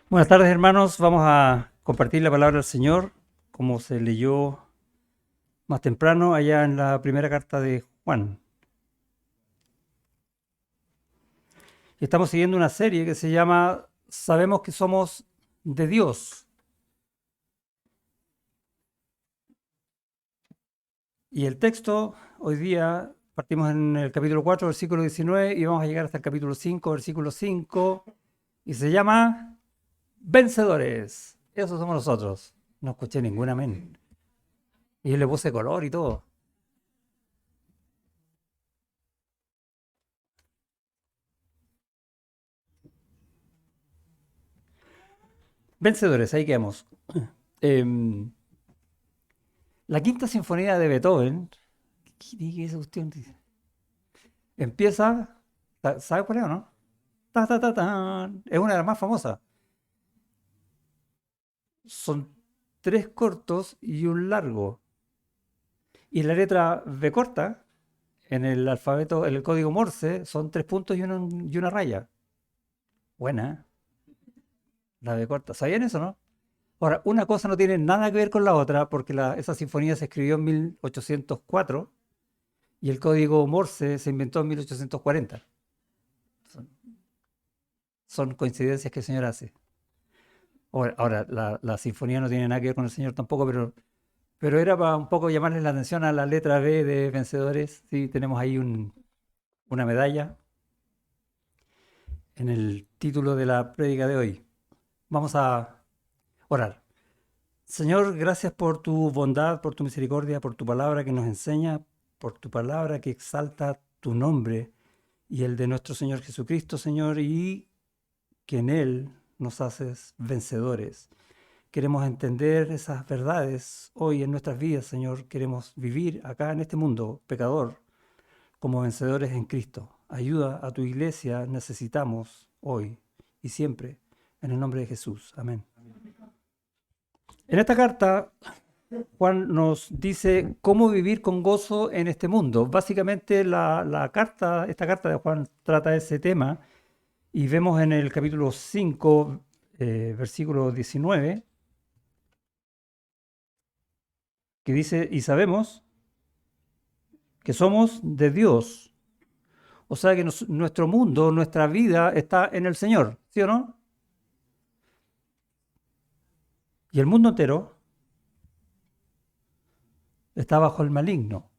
Buenas tardes, hermanos. Vamos a compartir la palabra del Señor, como se leyó más temprano allá en la primera carta de Juan. Estamos siguiendo una serie que se llama Sabemos que somos de Dios. Y el texto, hoy día partimos en el capítulo 4, versículo 19, y vamos a llegar hasta el capítulo 5, versículo 5, y se llama Vencedores. Esos somos nosotros. No escuché ningún amén. Y yo le puse color y todo. Vencedores, ahí quedamos. Em, La quinta sinfonía de Beethoven, ¿qué es esa cuestión? Empieza, ¿sabe cuál es o no? Ta, ta, ta, tan. Es una de las más famosas. Son tres cortos y un largo. Y la letra B corta, en el alfabeto, en el código Morse, son tres puntos y una raya. Buena, ¿eh? La B corta. ¿Sabían eso, no? Ahora, una cosa no tiene nada que ver con la otra, porque esa sinfonía se escribió en 1804 y el código Morse se inventó en 1840. Son, son coincidencias que el Señor hace. Ahora, la sinfonía no tiene nada que ver con el Señor tampoco, pero era para un poco llamarles la atención a la letra B de Vencedores. Sí, tenemos ahí una medalla en el título de la prédica de hoy. Vamos a orar. Señor, gracias por tu bondad, por tu misericordia, por tu palabra que nos enseña, por tu palabra que exalta tu nombre y el de nuestro Señor Jesucristo, Señor, y que en Él nos haces vencedores. Queremos entender esas verdades hoy en nuestras vidas, Señor. Queremos vivir acá en este mundo pecador como vencedores en Cristo. Ayuda a tu iglesia, necesitamos hoy y siempre, en el nombre de Jesús. Amén. En esta carta, Juan nos dice cómo vivir con gozo en este mundo. Básicamente, esta carta de Juan trata ese tema y vemos en el capítulo 5, versículo 19, que dice, y sabemos que somos de Dios. O sea que nuestro mundo, nuestra vida está en el Señor, ¿sí o no? Y el mundo entero está bajo el maligno.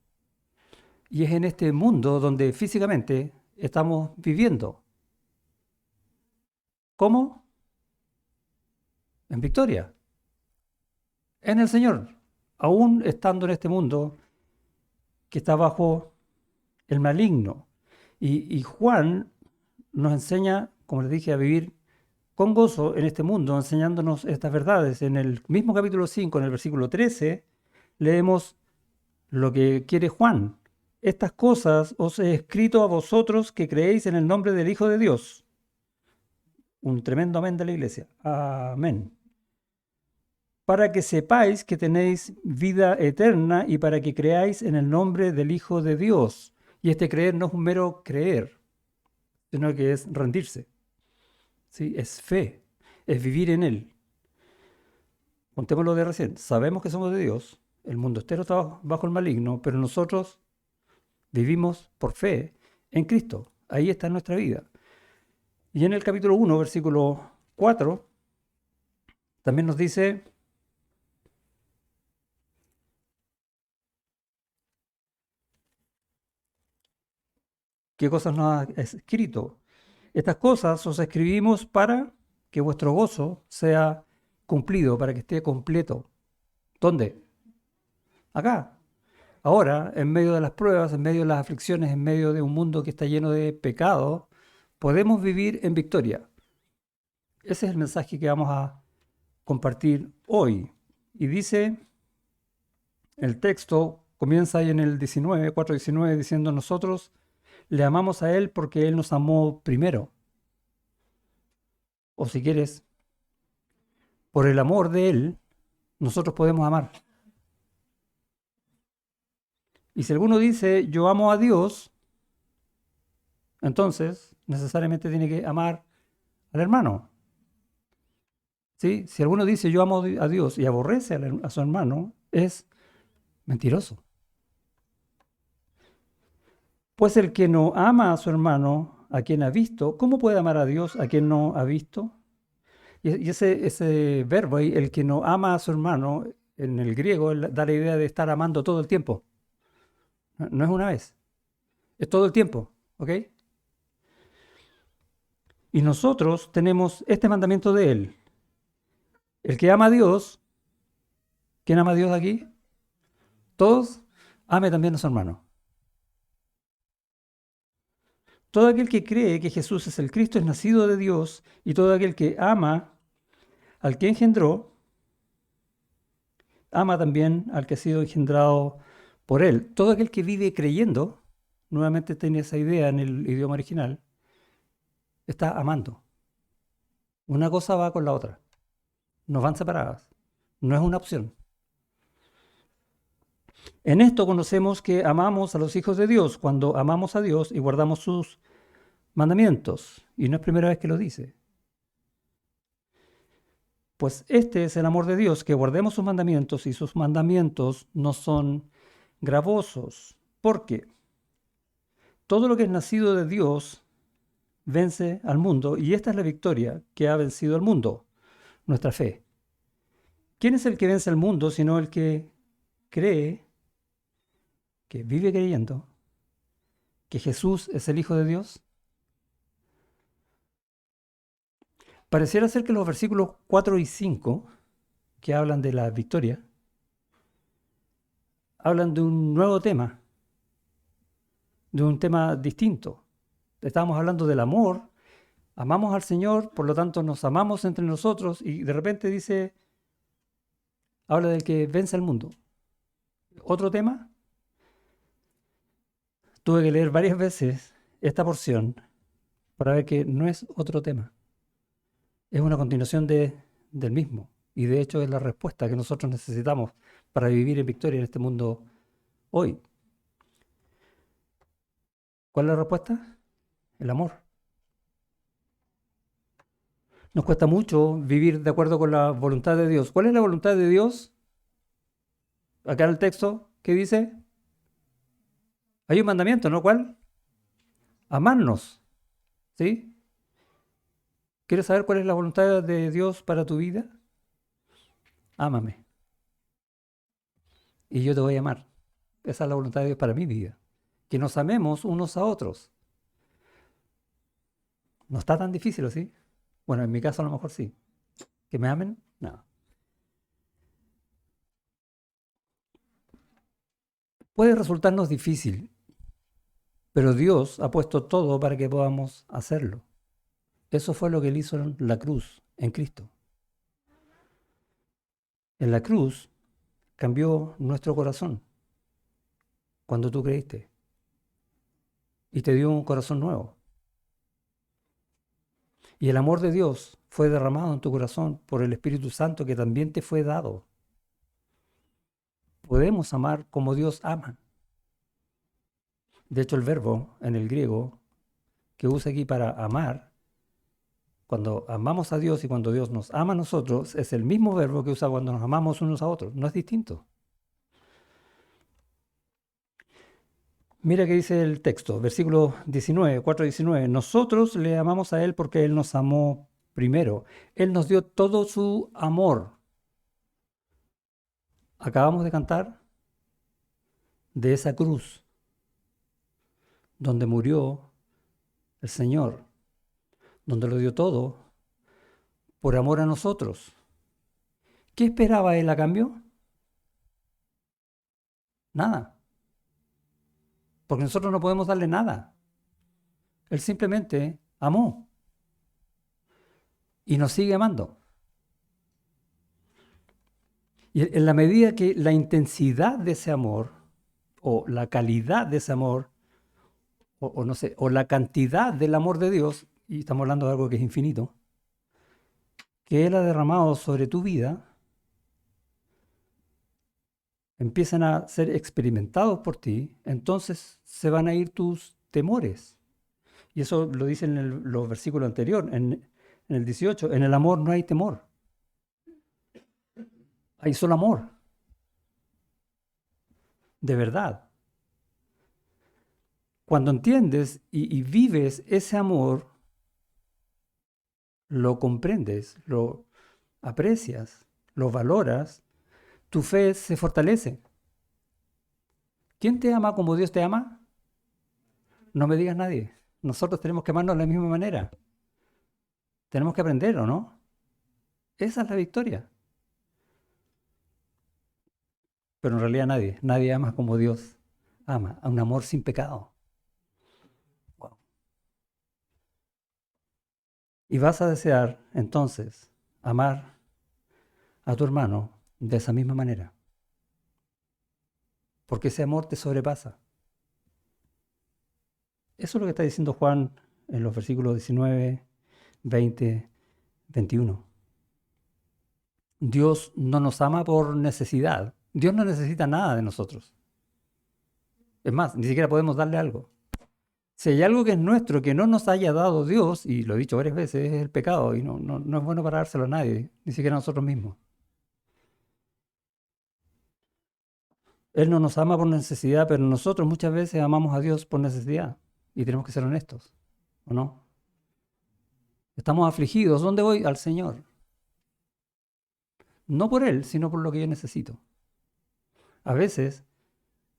Y es en este mundo donde físicamente estamos viviendo. ¿Cómo? En victoria, en el Señor. Aún estando en este mundo que está bajo el maligno. Y Juan nos enseña, como les dije, a vivir con gozo en este mundo, enseñándonos estas verdades. En el mismo capítulo 5, en el versículo 13, leemos lo que quiere Juan. Estas cosas os he escrito a vosotros que creéis en el nombre del Hijo de Dios. Un tremendo amén de la iglesia. Amén. Para que sepáis que tenéis vida eterna y para que creáis en el nombre del Hijo de Dios. Y este creer no es un mero creer, sino que es rendirse. ¿Sí? Es fe, es vivir en Él. Contémoslo de recién. Sabemos que somos de Dios, el mundo entero está bajo el maligno, pero nosotros vivimos por fe en Cristo. Ahí está nuestra vida. Y en el capítulo 1, versículo 4, también nos dice, ¿qué cosas nos ha escrito? Estas cosas os escribimos para que vuestro gozo sea cumplido, para que esté completo. ¿Dónde? Acá. Ahora, en medio de las pruebas, en medio de las aflicciones, en medio de un mundo que está lleno de pecado, podemos vivir en victoria. Ese es el mensaje que vamos a compartir hoy. Y dice, el texto comienza ahí en el 19, 4:19, diciendo, nosotros le amamos a Él porque Él nos amó primero. O si quieres, por el amor de Él, nosotros podemos amar. Y si alguno dice, yo amo a Dios, entonces necesariamente tiene que amar al hermano. ¿Sí? Si alguno dice yo amo a Dios y aborrece a su hermano, es mentiroso. Pues el que no ama a su hermano, a quien ha visto, ¿cómo puede amar a Dios a quien no ha visto? Y ese verbo ahí, el que no ama a su hermano, en el griego, da la idea de estar amando todo el tiempo. No es una vez, es todo el tiempo, ¿ok? Y nosotros tenemos este mandamiento de él. El que ama a Dios, ¿quién ama a Dios aquí? Todos, ame también a su hermano. Todo aquel que cree que Jesús es el Cristo es nacido de Dios, y todo aquel que ama al que engendró, ama también al que ha sido engendrado por él. Todo aquel que vive creyendo, nuevamente tiene esa idea en el idioma original, está amando. Una cosa va con la otra. No van separadas. No es una opción. En esto conocemos que amamos a los hijos de Dios cuando amamos a Dios y guardamos sus mandamientos. Y no es primera vez que lo dice. Pues este es el amor de Dios, que guardemos sus mandamientos, y sus mandamientos no son gravosos. Porque todo lo que es nacido de Dios vence al mundo, y esta es la victoria que ha vencido al mundo, nuestra fe. ¿Quién es el que vence al mundo sino el que cree, que vive creyendo, que Jesús es el Hijo de Dios? Pareciera ser que los versículos 4 y 5, que hablan de la victoria, hablan de un nuevo tema, de un tema distinto. Estábamos hablando del amor, amamos al Señor, por lo tanto nos amamos entre nosotros, y de repente dice, habla del que vence al mundo. Otro tema, tuve que leer varias veces esta porción para ver que no es otro tema, es una continuación del mismo, y de hecho es la respuesta que nosotros necesitamos para vivir en victoria en este mundo hoy. ¿Cuál es la respuesta? El amor. Nos cuesta mucho vivir de acuerdo con la voluntad de Dios. ¿Cuál es la voluntad de Dios? Acá en el texto, ¿qué dice? Hay un mandamiento, ¿no? ¿Cuál? Amarnos. ¿Sí? ¿Quieres saber cuál es la voluntad de Dios para tu vida? Ámame. Y yo te voy a amar. Esa es la voluntad de Dios para mi vida. Que nos amemos unos a otros. No está tan difícil, ¿sí? Bueno, en mi caso a lo mejor sí. ¿Que me amen? No. Puede resultarnos difícil, pero Dios ha puesto todo para que podamos hacerlo. Eso fue lo que Él hizo en la cruz, en Cristo. En la cruz cambió nuestro corazón cuando tú creíste y te dio un corazón nuevo. Y el amor de Dios fue derramado en tu corazón por el Espíritu Santo que también te fue dado. Podemos amar como Dios ama. De hecho, el verbo en el griego que usa aquí para amar, cuando amamos a Dios y cuando Dios nos ama a nosotros, es el mismo verbo que usa cuando nos amamos unos a otros. No es distinto. Mira qué dice el texto, versículo 19, 4:19. Nosotros le amamos a Él porque Él nos amó primero. Él nos dio todo su amor. Acabamos de cantar de esa cruz donde murió el Señor, donde lo dio todo por amor a nosotros. ¿Qué esperaba Él a cambio? Nada. Porque nosotros no podemos darle nada. Él simplemente amó y nos sigue amando. Y en la medida que la intensidad de ese amor, o la calidad de ese amor, o no sé, o la cantidad del amor de Dios, y estamos hablando de algo que es infinito, que Él ha derramado sobre tu vida, empiezan a ser experimentados por ti, entonces se van a ir tus temores. Y eso lo dice en los versículos anteriores, en el 18, en el amor no hay temor. Hay solo amor, de verdad. Cuando entiendes y vives ese amor, lo comprendes, lo aprecias, lo valoras, tu fe se fortalece. ¿Quién te ama como Dios te ama? No me digas nadie. Nosotros tenemos que amarnos de la misma manera. Tenemos que aprender, ¿o no? Esa es la victoria. Pero en realidad nadie ama como Dios ama, a un amor sin pecado. Wow. Y vas a desear entonces amar a tu hermano de esa misma manera, porque ese amor te sobrepasa. Eso es lo que está diciendo Juan en los versículos 19, 20, 21. Dios no nos ama por necesidad. Dios no necesita nada de nosotros. Es más, ni siquiera podemos darle algo. Si hay algo que es nuestro que no nos haya dado Dios, y lo he dicho varias veces, es el pecado, y no es bueno para dárselo a nadie, ni siquiera a nosotros mismos. Él no nos ama por necesidad, pero nosotros muchas veces amamos a Dios por necesidad, y tenemos que ser honestos, ¿o no? Estamos afligidos, ¿dónde voy? Al Señor. No por Él, sino por lo que yo necesito. A veces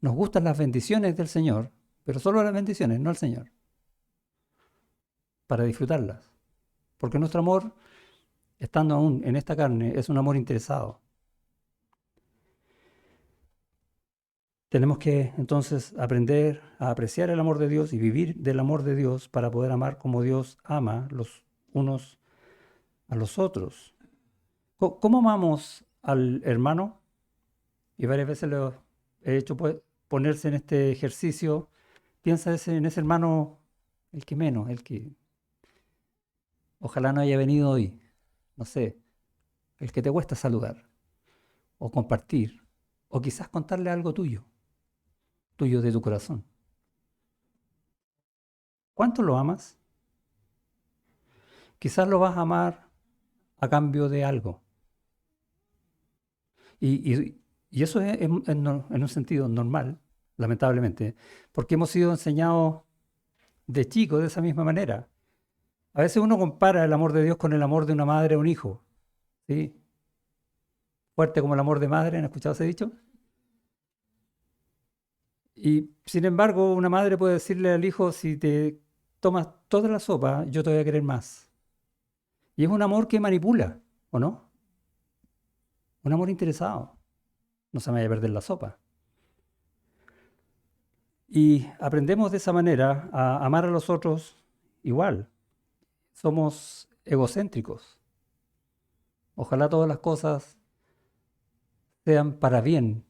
nos gustan las bendiciones del Señor, pero solo las bendiciones, no el Señor, para disfrutarlas. Porque nuestro amor, estando aún en esta carne, es un amor interesado. Tenemos que entonces aprender a apreciar el amor de Dios y vivir del amor de Dios para poder amar como Dios ama los unos a los otros. ¿Cómo amamos al hermano? Y varias veces lo he hecho ponerse en este ejercicio. Piensa en ese hermano, el que menos, el que ojalá no haya venido hoy, no sé, el que te cuesta saludar o compartir, o quizás contarle algo tuyo de tu corazón. ¿Cuánto lo amas? Quizás lo vas a amar a cambio de algo. Y eso es en un sentido normal, lamentablemente, porque hemos sido enseñados de chicos de esa misma manera. A veces uno compara el amor de Dios con el amor de una madre a un hijo, ¿sí? Fuerte como el amor de madre, ¿han escuchado ese dicho? Y sin embargo, una madre puede decirle al hijo, si te tomas toda la sopa, yo te voy a querer más. Y es un amor que manipula, ¿o no? Un amor interesado. No se me vaya a perder la sopa. Y aprendemos de esa manera a amar a los otros igual. Somos egocéntricos. Ojalá todas las cosas sean para bien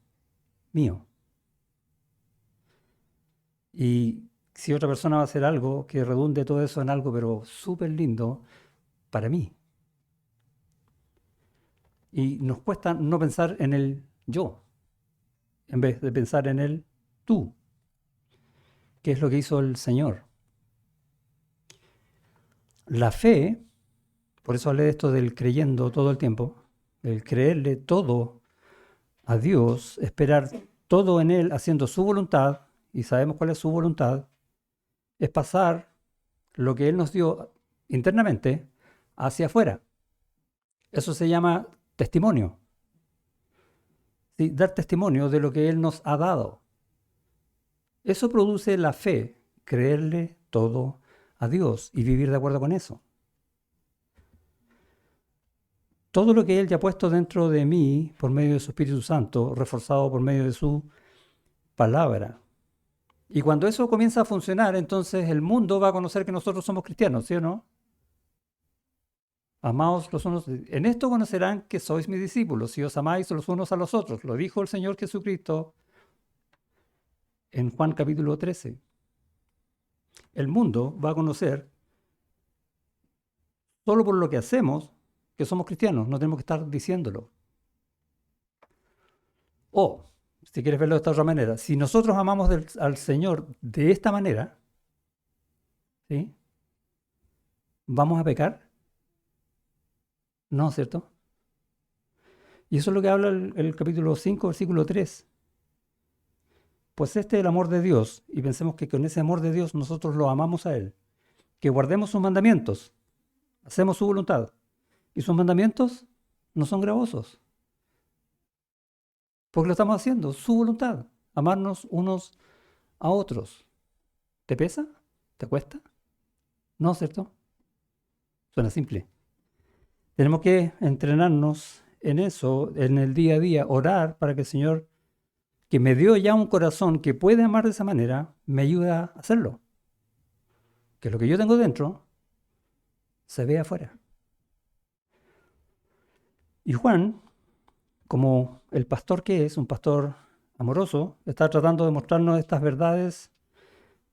mío. Y si otra persona va a hacer algo, que redunde todo eso en algo, pero súper lindo para mí. Y nos cuesta no pensar en el yo, en vez de pensar en el tú, que es lo que hizo el Señor. La fe, por eso hablé de esto del creyendo todo el tiempo, el creerle todo a Dios, esperar todo en Él haciendo su voluntad, y sabemos cuál es su voluntad, es pasar lo que Él nos dio internamente hacia afuera. Eso se llama testimonio. ¿Sí? Dar testimonio de lo que Él nos ha dado. Eso produce la fe, creerle todo a Dios y vivir de acuerdo con eso. Todo lo que Él ya ha puesto dentro de mí por medio de su Espíritu Santo, reforzado por medio de su palabra. Y cuando eso comienza a funcionar, entonces el mundo va a conocer que nosotros somos cristianos, ¿sí o no? Amaos los unos. En esto conocerán que sois mis discípulos, si os amáis los unos a los otros. Lo dijo el Señor Jesucristo en Juan capítulo 13. El mundo va a conocer solo por lo que hacemos que somos cristianos. No tenemos que estar diciéndolo. O, si quieres verlo de esta otra manera, si nosotros amamos al Señor de esta manera, ¿sí? ¿Vamos a pecar? No, ¿cierto? Y eso es lo que habla el capítulo 5, versículo 3. Pues este es el amor de Dios, y pensemos que con ese amor de Dios nosotros lo amamos a Él, que guardemos sus mandamientos, hacemos su voluntad, y sus mandamientos no son gravosos, porque lo estamos haciendo, su voluntad, amarnos unos a otros. ¿Te pesa? ¿Te cuesta? No, ¿cierto? Suena simple. Tenemos que entrenarnos en eso, en el día a día, orar para que el Señor, que me dio ya un corazón que puede amar de esa manera, me ayude a hacerlo. Que lo que yo tengo dentro se vea afuera. Y Juan, como el pastor que es, un pastor amoroso, está tratando de mostrarnos estas verdades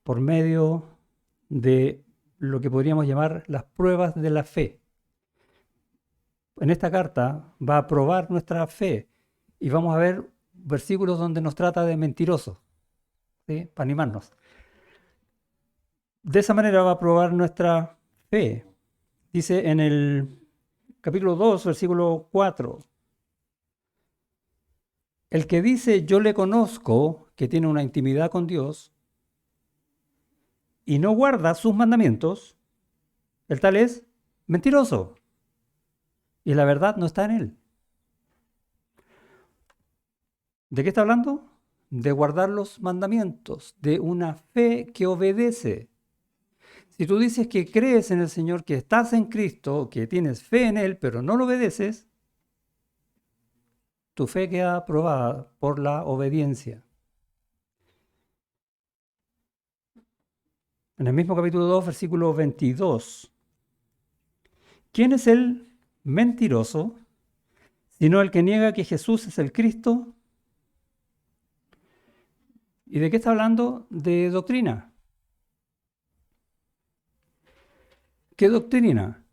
por medio de lo que podríamos llamar las pruebas de la fe. En esta carta va a probar nuestra fe y vamos a ver versículos donde nos trata de mentirosos, ¿sí? Para animarnos. De esa manera va a probar nuestra fe. Dice en el capítulo 2, versículo 4. El que dice yo le conozco, que tiene una intimidad con Dios, y no guarda sus mandamientos, el tal es mentiroso. Y la verdad no está en él. ¿De qué está hablando? De guardar los mandamientos, de una fe que obedece. Si tú dices que crees en el Señor, que estás en Cristo, que tienes fe en Él, pero no lo obedeces, tu fe queda aprobada por la obediencia. En el mismo capítulo 2, versículo 22. ¿Quién es el mentiroso, sino el que niega que Jesús es el Cristo? ¿Y de qué está hablando? De doctrina. ¿Qué doctrina?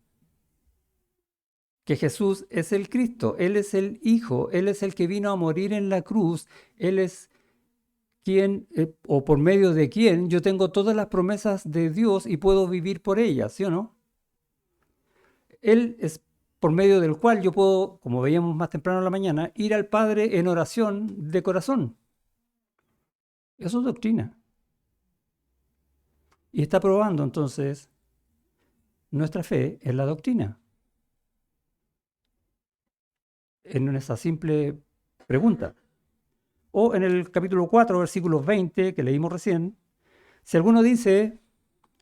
Que Jesús es el Cristo, Él es el Hijo, Él es el que vino a morir en la cruz, Él es quien, o por medio de quien yo tengo todas las promesas de Dios y puedo vivir por ellas, ¿sí o no? Él es por medio del cual yo puedo, como veíamos más temprano en la mañana, ir al Padre en oración de corazón. Eso es doctrina. Y está probando entonces nuestra fe en la doctrina. En esa simple pregunta. O en el capítulo 4, versículo 20, que leímos recién, si alguno dice,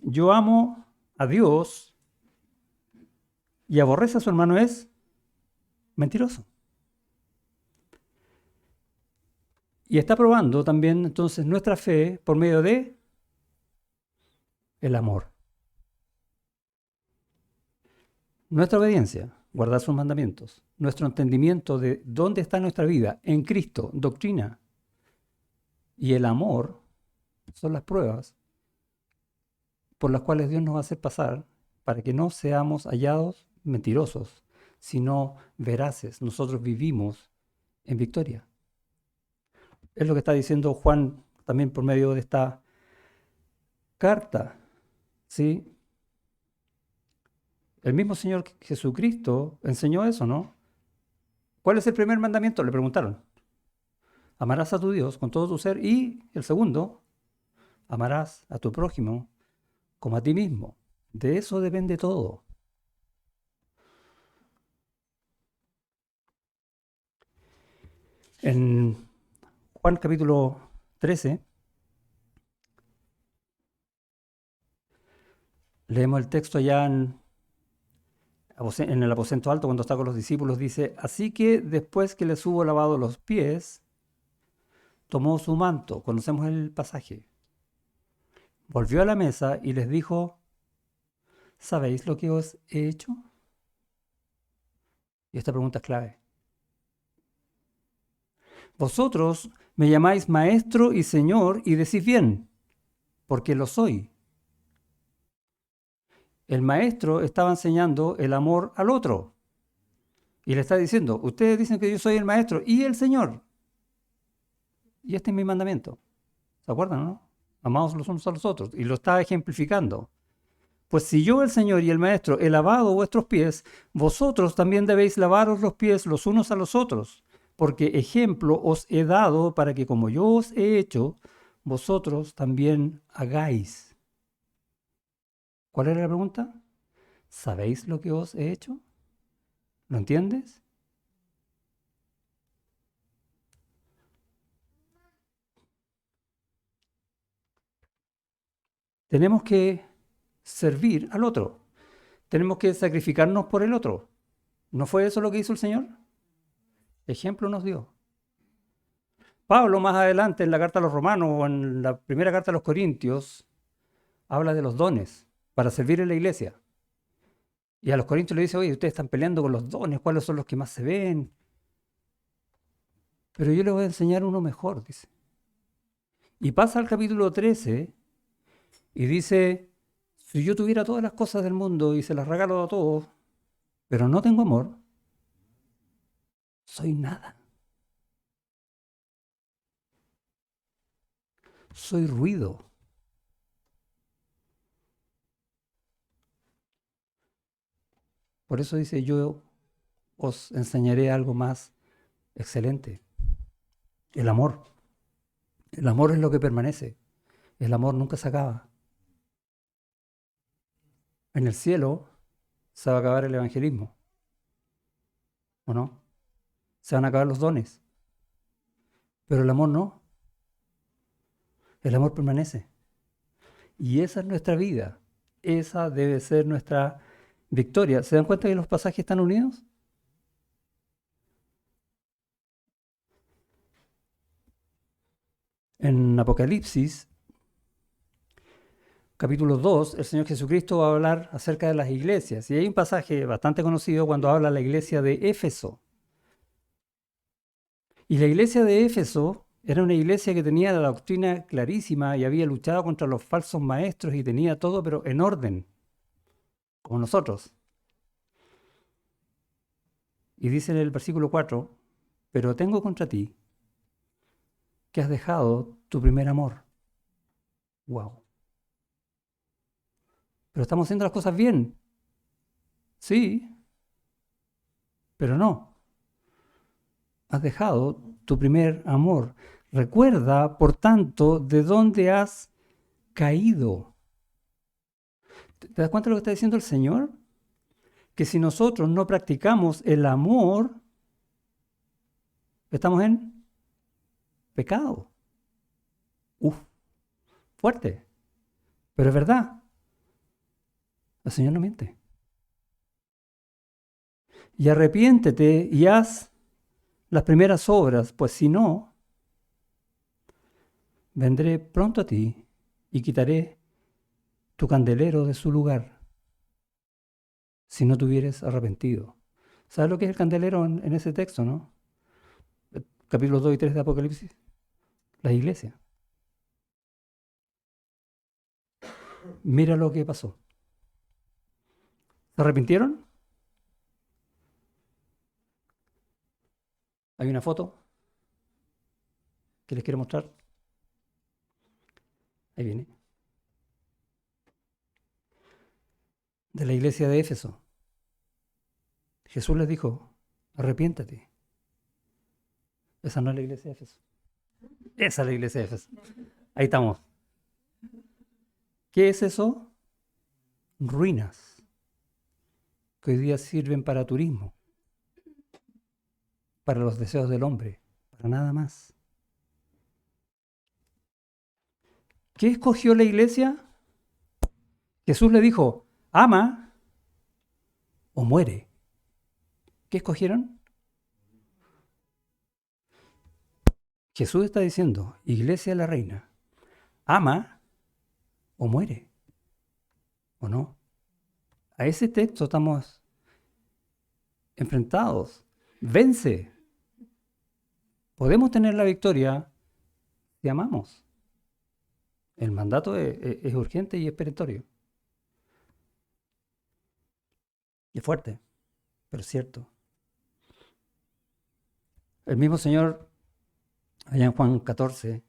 yo amo a Dios y aborrece a su hermano, es mentiroso. Y está probando también entonces nuestra fe por medio de el amor. Nuestra obediencia, guardar sus mandamientos, nuestro entendimiento de dónde está nuestra vida, en Cristo, doctrina, y el amor son las pruebas por las cuales Dios nos va a hacer pasar para que no seamos hallados mentirosos, sino veraces. Nosotros vivimos en victoria. Es lo que está diciendo Juan también por medio de esta carta, ¿sí? El mismo Señor Jesucristo enseñó eso, ¿no? ¿Cuál es el primer mandamiento? Le preguntaron. Amarás a tu Dios con todo tu ser y el segundo, amarás a tu prójimo como a ti mismo. De eso depende todo. En Juan capítulo 13, leemos el texto ya en el aposento alto cuando está con los discípulos, dice, así que después que les hubo lavado los pies, tomó su manto, conocemos el pasaje, volvió a la mesa y les dijo, ¿sabéis lo que os he hecho? Y esta pregunta es clave. Vosotros me llamáis maestro y señor y decís bien, porque lo soy. El maestro estaba enseñando el amor al otro. Y le está diciendo, ustedes dicen que yo soy el maestro y el señor. Y este es mi mandamiento. ¿Se acuerdan, no? Amaos los unos a los otros. Y lo está ejemplificando. Pues si yo, el Señor y el Maestro, he lavado vuestros pies, vosotros también debéis lavaros los pies los unos a los otros, porque ejemplo os he dado para que como yo os he hecho, vosotros también hagáis. ¿Cuál era la pregunta? ¿Sabéis lo que os he hecho? ¿Lo entiendes? Tenemos que servir al otro. Tenemos que sacrificarnos por el otro. ¿No fue eso lo que hizo el Señor? Ejemplo nos dio. Pablo más adelante en la carta a los Romanos o en la primera carta a los Corintios habla de los dones para servir en la iglesia. Y a los Corintios le dice, oye, ustedes están peleando con los dones, ¿cuáles son los que más se ven? Pero yo les voy a enseñar uno mejor, dice. Y pasa al capítulo 13 y dice, si yo tuviera todas las cosas del mundo y se las regalo a todos, pero no tengo amor, soy nada. Soy ruido. Por eso dice, yo os enseñaré algo más excelente. El amor. El amor es lo que permanece. El amor nunca se acaba. En el cielo se va a acabar el evangelismo, ¿o no? Se van a acabar los dones. Pero el amor no. El amor permanece. Y esa es nuestra vida. Esa debe ser nuestra victoria. ¿Se dan cuenta que los pasajes están unidos? En Apocalipsis, capítulo 2, el Señor Jesucristo va a hablar acerca de las iglesias. Y hay un pasaje bastante conocido cuando habla de la iglesia de Éfeso. Y la iglesia de Éfeso era una iglesia que tenía la doctrina clarísima y había luchado contra los falsos maestros y tenía todo, pero en orden, como nosotros. Y dice en el versículo 4, pero tengo contra ti que has dejado tu primer amor. Wow. Pero estamos haciendo las cosas bien. Sí, pero no. Has dejado tu primer amor. Recuerda, por tanto, de dónde has caído. ¿Te das cuenta de lo que está diciendo el Señor? Que si nosotros no practicamos el amor, estamos en pecado. Uf, fuerte. Pero es verdad. El Señor no miente. Y arrepiéntete y haz las primeras obras, pues si no, vendré pronto a ti y quitaré tu candelero de su lugar, si no te hubieres arrepentido. ¿Sabes lo que es el candelero en ese texto, no? Capítulos 2 y 3 de Apocalipsis. La iglesia. Mira lo que pasó. ¿Se arrepintieron? Hay una foto que les quiero mostrar. Ahí viene. De la iglesia de Éfeso. Jesús les dijo, arrepiéntate. Esa no es la iglesia de Éfeso. Esa es la iglesia de Éfeso. Ahí estamos. ¿Qué es eso? Ruinas que hoy día sirven para turismo, para los deseos del hombre, para nada más. ¿Qué escogió la iglesia? Jesús le dijo, ama o muere. ¿Qué escogieron? Jesús está diciendo, iglesia de la reina, ama o muere, ¿o no? A ese texto estamos enfrentados. Vence. Podemos tener la victoria si amamos. El mandato es urgente y es perentorio. Y es fuerte, pero es cierto. El mismo Señor, allá en Juan 14,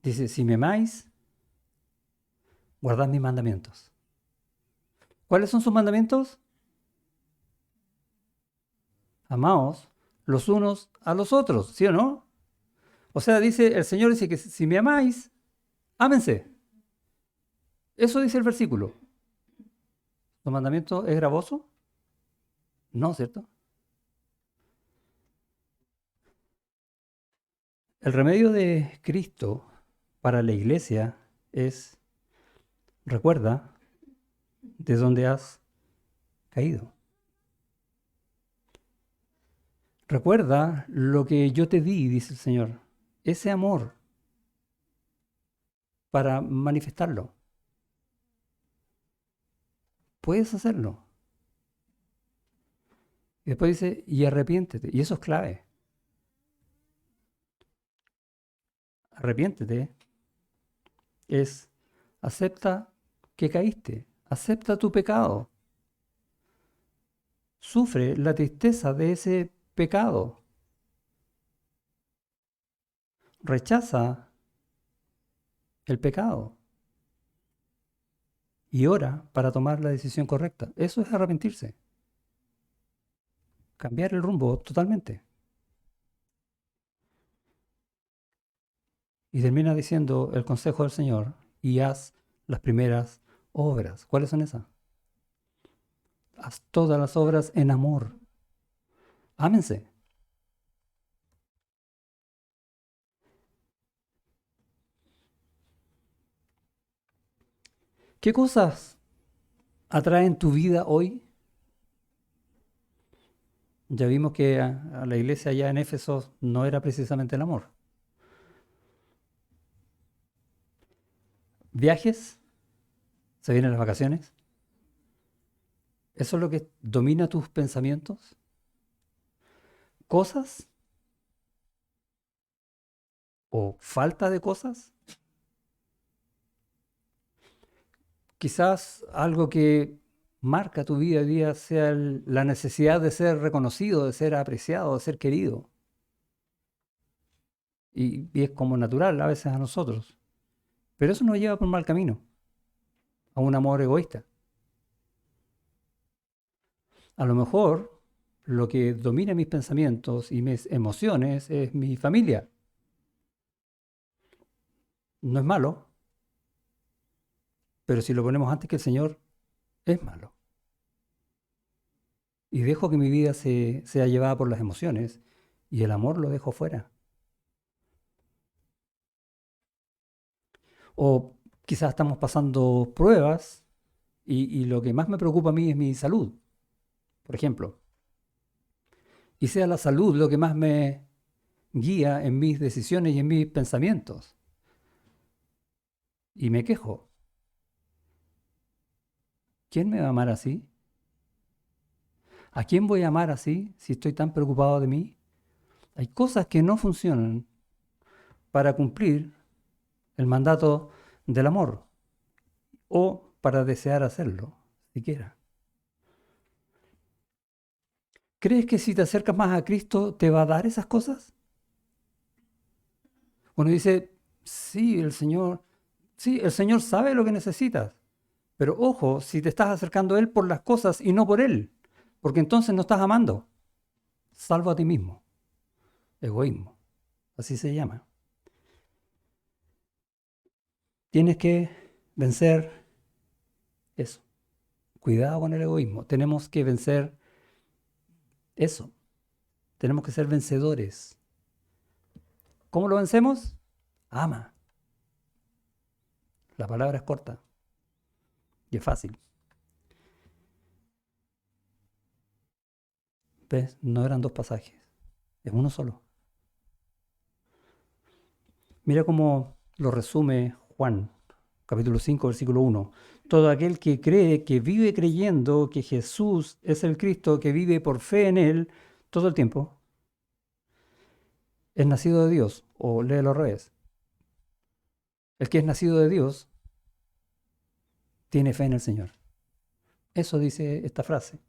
dice, si me amáis, guardad mis mandamientos. ¿Cuáles son sus mandamientos? Amaos los unos a los otros, ¿sí o no? O sea, el Señor dice que si me amáis, ámense. Eso dice el versículo. ¿Su mandamiento es gravoso? No, ¿cierto? El remedio de Cristo para la iglesia es: recuerda de dónde has caído. Recuerda lo que yo te di, dice el Señor. Ese amor para manifestarlo. Puedes hacerlo. Y después dice, y arrepiéntete. Y eso es clave. Arrepiéntete es acepta que caíste. Acepta tu pecado. Sufre la tristeza de ese pecado. Rechaza el pecado. Y ora para tomar la decisión correcta. Eso es arrepentirse. Cambiar el rumbo totalmente. Y termina diciendo el consejo del Señor, y haz las primeras obras. ¿Cuáles son esas? Haz todas las obras en amor. Ámense. ¿Qué cosas atraen tu vida hoy? Ya vimos que a la iglesia allá en Éfeso no era precisamente el amor. ¿Viajes? ¿Se vienen las vacaciones? ¿Eso es lo que domina tus pensamientos? ¿Cosas? ¿O falta de cosas? Quizás algo que marca tu vida hoy día sea la necesidad de ser reconocido, de ser apreciado, de ser querido. Y es como natural a veces a nosotros. Pero eso nos lleva por mal camino, a un amor egoísta. A lo mejor lo que domina mis pensamientos y mis emociones es mi familia. No es malo, pero si lo ponemos antes que el Señor, es malo. Y dejo que mi vida sea llevada por las emociones y el amor lo dejo fuera. O quizás estamos pasando pruebas y lo que más me preocupa a mí es mi salud, por ejemplo. Y sea la salud lo que más me guía en mis decisiones y en mis pensamientos. Y me quejo. ¿Quién me va a amar así? ¿A quién voy a amar así si estoy tan preocupado de mí? Hay cosas que no funcionan para cumplir el mandato del amor o para desear hacerlo, siquiera. ¿Crees que si te acercas más a Cristo te va a dar esas cosas? Uno dice, sí, el Señor sabe lo que necesitas, pero ojo, si te estás acercando a Él por las cosas y no por Él, porque entonces no estás amando, salvo a ti mismo, egoísmo, así se llama. Tienes que vencer eso. Cuidado con el egoísmo. Tenemos que vencer eso. Tenemos que ser vencedores. ¿Cómo lo vencemos? Ama. La palabra es corta y es fácil. ¿Ves? No eran dos pasajes, es uno solo. Mira cómo lo resume Juan, capítulo 5, versículo 1. Todo aquel que cree, que vive creyendo que Jesús es el Cristo, que vive por fe en Él todo el tiempo, es nacido de Dios, o léelo al revés. El que es nacido de Dios tiene fe en el Señor. Eso dice esta frase.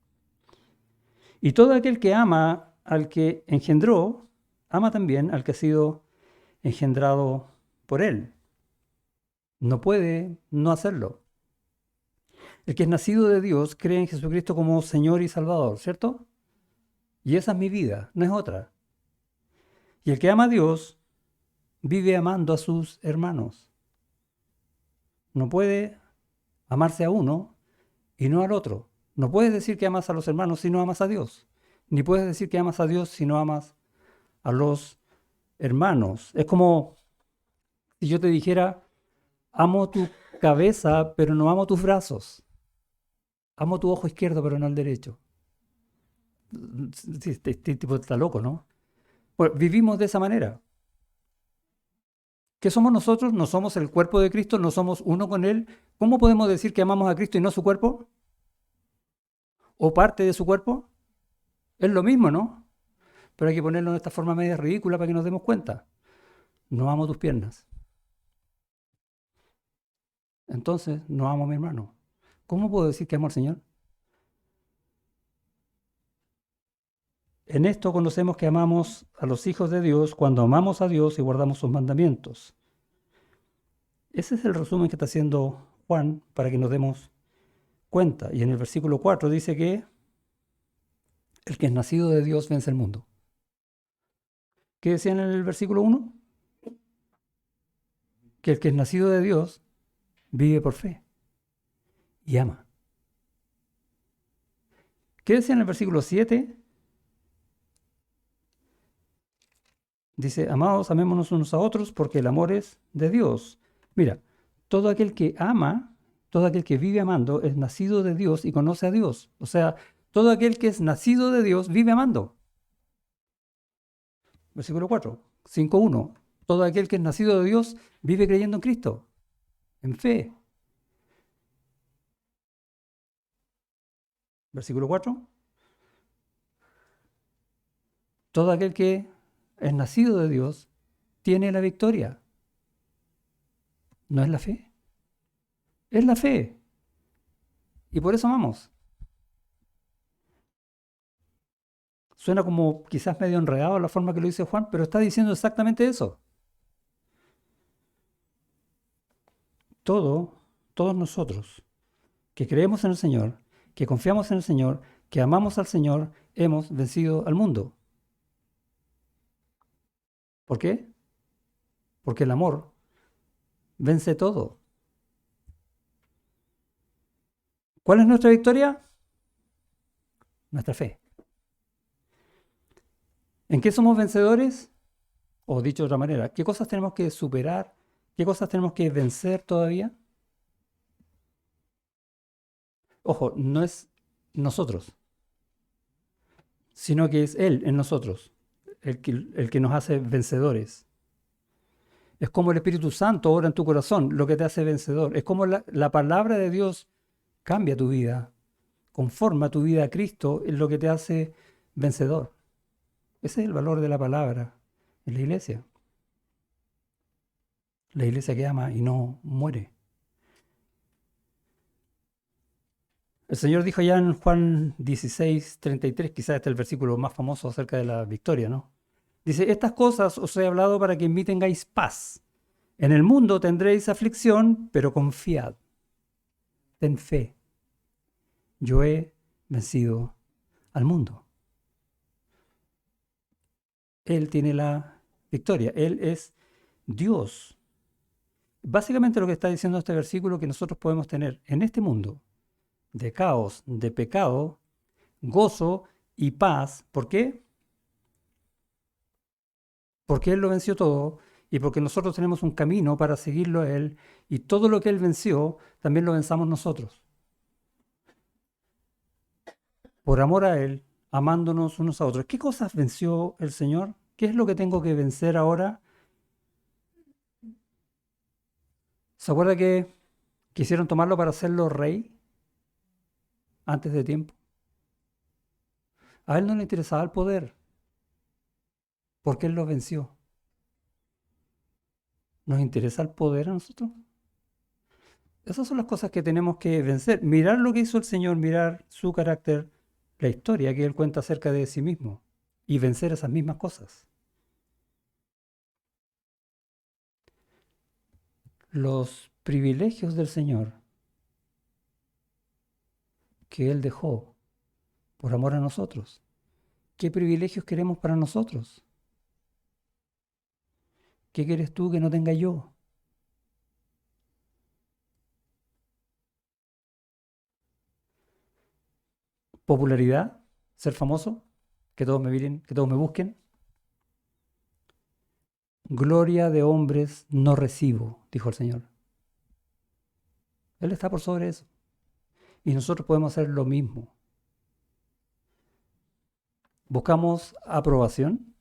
Y todo aquel que ama al que engendró, ama también al que ha sido engendrado por Él. No puede no hacerlo. El que es nacido de Dios cree en Jesucristo como Señor y Salvador, ¿cierto? Y esa es mi vida, no es otra. Y el que ama a Dios vive amando a sus hermanos. No puede amarse a uno y no al otro. No puedes decir que amas a los hermanos si no amas a Dios. Ni puedes decir que amas a Dios si no amas a los hermanos. Es como si yo te dijera, amo tu cabeza, pero no amo tus brazos. Amo tu ojo izquierdo, pero no el derecho. Sí, este tipo está loco, ¿no? Pues vivimos de esa manera. ¿Qué somos nosotros? No somos el cuerpo de Cristo, no somos uno con Él. ¿Cómo podemos decir que amamos a Cristo y no su cuerpo? ¿O parte de su cuerpo? Es lo mismo, ¿no? Pero hay que ponerlo de esta forma media ridícula para que nos demos cuenta. No amo tus piernas. Entonces, no amo a mi hermano. ¿Cómo puedo decir que amo al Señor? En esto conocemos que amamos a los hijos de Dios cuando amamos a Dios y guardamos sus mandamientos. Ese es el resumen que está haciendo Juan para que nos demos cuenta. Y en el versículo 4 dice que el que es nacido de Dios vence el mundo. ¿Qué decía en el versículo 1? Que el que es nacido de Dios vive por fe y ama. ¿Qué decía en el versículo 7? Dice, amados, amémonos unos a otros porque el amor es de Dios. Mira, todo aquel que ama, todo aquel que vive amando es nacido de Dios y conoce a Dios. O sea, todo aquel que es nacido de Dios vive amando. Versículo 4, 5:1. Todo aquel que es nacido de Dios vive creyendo en Cristo, en fe. Versículo 4. Todo aquel que es nacido de Dios tiene la victoria. ¿No es la fe? Es la fe. Y por eso amamos. Suena como quizás medio enredado la forma que lo dice Juan, pero está diciendo exactamente eso. Todos nosotros que creemos en el Señor, que confiamos en el Señor, que amamos al Señor, hemos vencido al mundo. ¿Por qué? Porque el amor vence todo. ¿Cuál es nuestra victoria? Nuestra fe. ¿En qué somos vencedores? O dicho de otra manera, ¿qué cosas tenemos que superar? ¿Qué cosas tenemos que vencer todavía? Ojo, no es nosotros, sino que es Él en nosotros, el que nos hace vencedores. Es como el Espíritu Santo obra en tu corazón, lo que te hace vencedor. Es como la palabra de Dios cambia tu vida, conforma tu vida a Cristo, es lo que te hace vencedor. Ese es el valor de la palabra en la iglesia. La iglesia que ama y no muere. El Señor dijo ya en Juan 16:33, quizás este es el versículo más famoso acerca de la victoria, ¿no? Dice, estas cosas os he hablado para que en mí tengáis paz. En el mundo tendréis aflicción, pero confiad. Ten fe. Yo he vencido al mundo. Él tiene la victoria. Él es Dios. Básicamente lo que está diciendo este versículo que nosotros podemos tener en este mundo de caos, de pecado, gozo y paz. ¿Por qué? Porque Él lo venció todo y porque nosotros tenemos un camino para seguirlo a Él y todo lo que Él venció también lo venzamos nosotros. Por amor a Él, amándonos unos a otros. ¿Qué cosas venció el Señor? ¿Qué es lo que tengo que vencer ahora? ¿Se acuerda que quisieron tomarlo para hacerlo rey antes de tiempo? A Él no le interesaba el poder, porque Él lo venció. ¿Nos interesa el poder a nosotros? Esas son las cosas que tenemos que vencer. Mirar lo que hizo el Señor, mirar su carácter, la historia que Él cuenta acerca de sí mismo y vencer esas mismas cosas. Los privilegios del Señor que Él dejó por amor a nosotros. ¿Qué privilegios queremos para nosotros? ¿Qué quieres tú que no tenga yo? ¿Popularidad? ¿Ser famoso? ¿Que todos me miren? ¿Que todos me busquen? Gloria de hombres no recibo, dijo el Señor. Él está por sobre eso. Y nosotros podemos hacer lo mismo. Buscamos aprobación,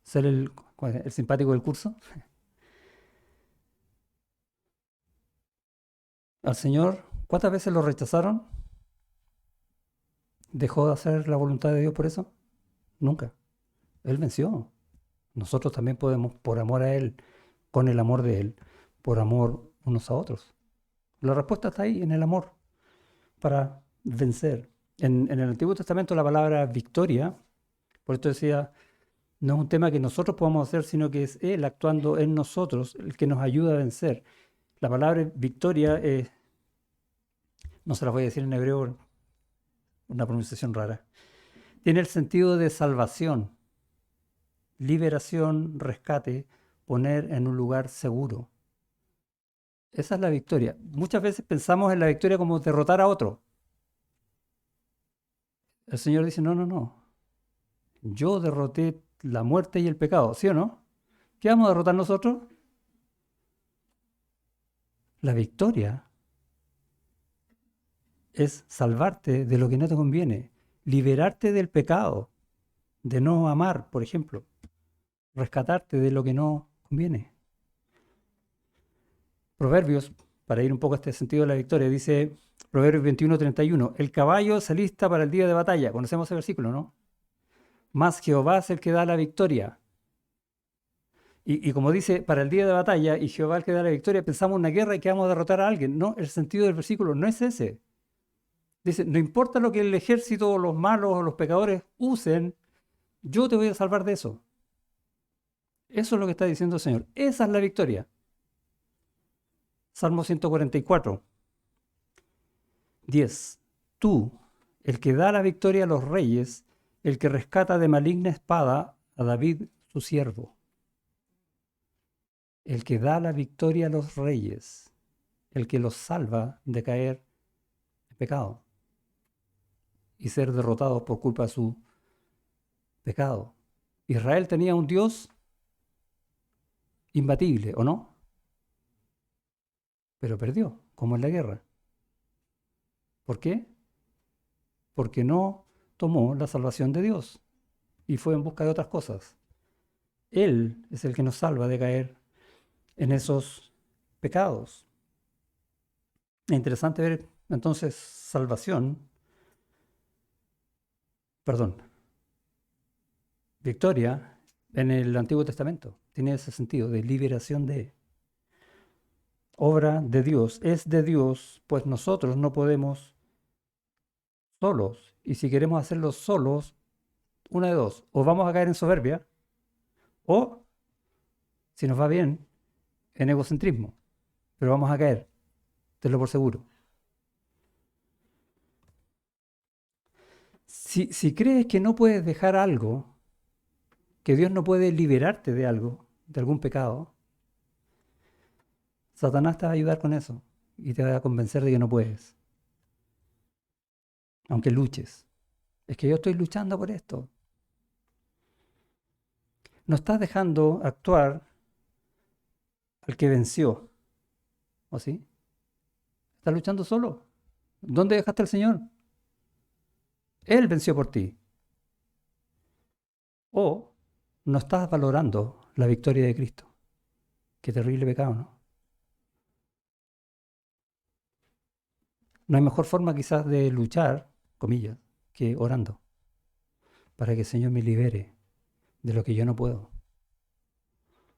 ser el simpático del curso. Al Señor, ¿cuántas veces lo rechazaron? ¿Dejó de hacer la voluntad de Dios por eso? Nunca. Él venció. Nosotros también podemos, por amor a Él, con el amor de Él, por amor unos a otros. La respuesta está ahí, en el amor, para vencer. En el Antiguo Testamento la palabra victoria, por esto decía, no es un tema que nosotros podamos hacer, sino que es Él actuando en nosotros el que nos ayuda a vencer. La palabra victoria no se la voy a decir en hebreo, una pronunciación rara. Tiene el sentido de salvación, liberación, rescate, poner en un lugar seguro. Esa es la victoria. Muchas veces pensamos en la victoria como derrotar a otro. El Señor dice, no, no, no. Yo derroté la muerte y el pecado, ¿sí o no? ¿Qué vamos a derrotar nosotros? La victoria es salvarte de lo que no te conviene, liberarte del pecado, de no amar, por ejemplo, rescatarte de lo que no conviene. Proverbios, para ir un poco a este sentido de la victoria, dice Proverbios 21:31, el caballo se alista para el día de batalla. Conocemos ese versículo, ¿no? Mas Jehová es el que da la victoria. Y como dice, para el día de batalla, y Jehová el que da la victoria, pensamos en una guerra y que vamos a derrotar a alguien. No, el sentido del versículo no es ese. Dice, no importa lo que el ejército, los malos o los pecadores usen, yo te voy a salvar de eso. Eso es lo que está diciendo el Señor. Esa es la victoria. Salmo 144, 10. Tú, el que da la victoria a los reyes, el que rescata de maligna espada a David su siervo. El que da la victoria a los reyes, el que los salva de caer en pecado y ser derrotados por culpa de su pecado. Israel tenía un Dios imbatible, ¿o no? Pero perdió, como en la guerra. ¿Por qué? Porque no tomó la salvación de Dios y fue en busca de otras cosas. Él es el que nos salva de caer en esos pecados. Es interesante ver entonces victoria en el Antiguo Testamento. Tiene ese sentido de liberación de obra de Dios. Es de Dios, pues nosotros no podemos solos. Y si queremos hacerlo solos, una de dos. O vamos a caer en soberbia, o, si nos va bien, en egocentrismo. Pero vamos a caer, tenlo por seguro. Si crees que no puedes dejar algo, que Dios no puede liberarte de algo, de algún pecado, Satanás te va a ayudar con eso y te va a convencer de que no puedes, aunque luches. Es que yo estoy luchando por esto. No estás dejando actuar al que venció, ¿o sí? Estás luchando solo. ¿Dónde dejaste al Señor? Él venció por ti. O no estás valorando la victoria de Cristo. Qué terrible pecado, ¿no? No hay mejor forma quizás de luchar, comillas, que orando, para que el Señor me libere de lo que yo no puedo.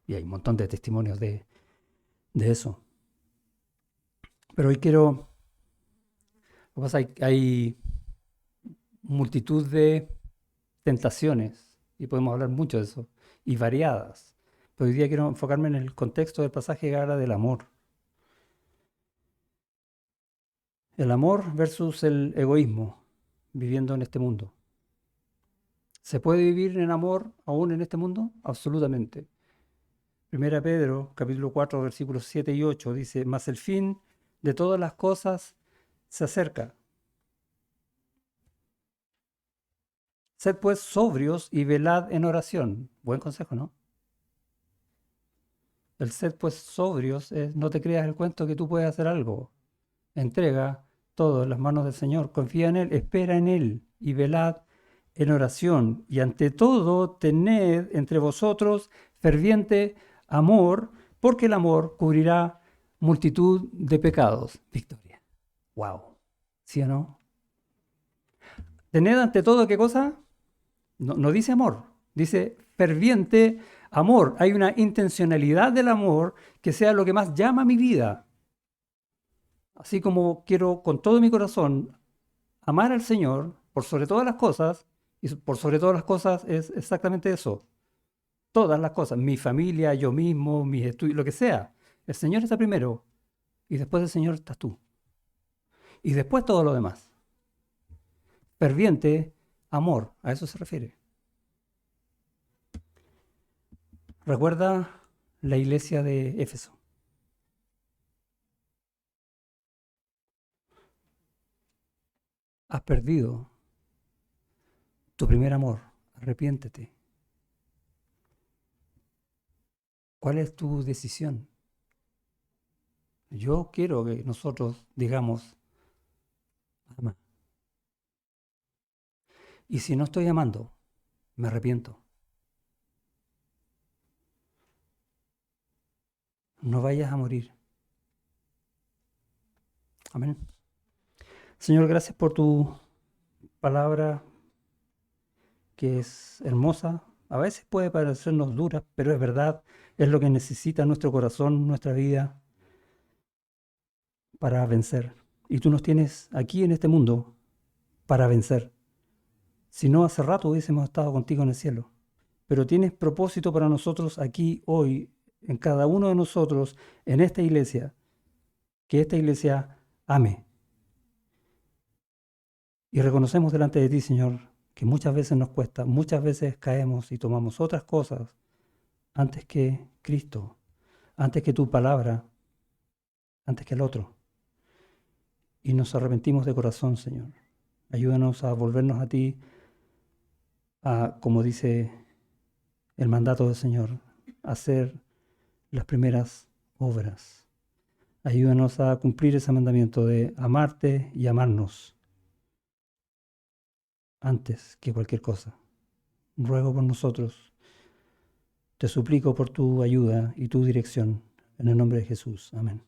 Y hay un montón de testimonios de eso. Pero hoy quiero, lo que pasa, hay multitud de tentaciones, y podemos hablar mucho de eso, y variadas. Pero hoy día quiero enfocarme en el contexto del pasaje que habla del amor. El amor versus el egoísmo, viviendo en este mundo. ¿Se puede vivir en amor aún en este mundo? Absolutamente. Primera Pedro, capítulo 4, versículos 7 y 8, dice, mas el fin de todas las cosas se acerca. Sed pues sobrios y velad en oración. Buen consejo, ¿no? El sed pues sobrios es no te creas el cuento que tú puedes hacer algo. Entrega todo en las manos del Señor, confía en Él, espera en Él y velad en oración. Y ante todo, tened entre vosotros ferviente amor, porque el amor cubrirá multitud de pecados. Victoria. Wow. ¿Sí o no? Tened ante todo, ¿qué cosa? No dice amor, dice ferviente amor. Hay una intencionalidad del amor que sea lo que más llama a mi vida. Así como quiero con todo mi corazón amar al Señor por sobre todas las cosas, y por sobre todas las cosas es exactamente eso. Todas las cosas, mi familia, yo mismo, mis estudios, lo que sea. El Señor está primero y después del Señor estás tú. Y después todo lo demás. Ferviente amor, a eso se refiere. Recuerda la iglesia de Éfeso. Has perdido tu primer amor. Arrepiéntete. ¿Cuál es tu decisión? Yo quiero que nosotros digamos, ama. Y si no estoy amando, me arrepiento. No vayas a morir. Amén. Señor, gracias por tu palabra que es hermosa. A veces puede parecernos dura, pero es verdad, es lo que necesita nuestro corazón, nuestra vida para vencer. Y tú nos tienes aquí en este mundo para vencer. Si no, hace rato hubiésemos estado contigo en el cielo. Pero tienes propósito para nosotros aquí, hoy, en cada uno de nosotros, en esta iglesia. Que esta iglesia ame. Y reconocemos delante de ti, Señor, que muchas veces nos cuesta, muchas veces caemos y tomamos otras cosas antes que Cristo, antes que tu palabra, antes que el otro. Y nos arrepentimos de corazón, Señor. Ayúdanos a volvernos a ti, a, como dice el mandato del Señor, a hacer las primeras obras. Ayúdanos a cumplir ese mandamiento de amarte y amarnos antes que cualquier cosa. Ruego por nosotros. Te suplico por tu ayuda y tu dirección. En el nombre de Jesús. Amén.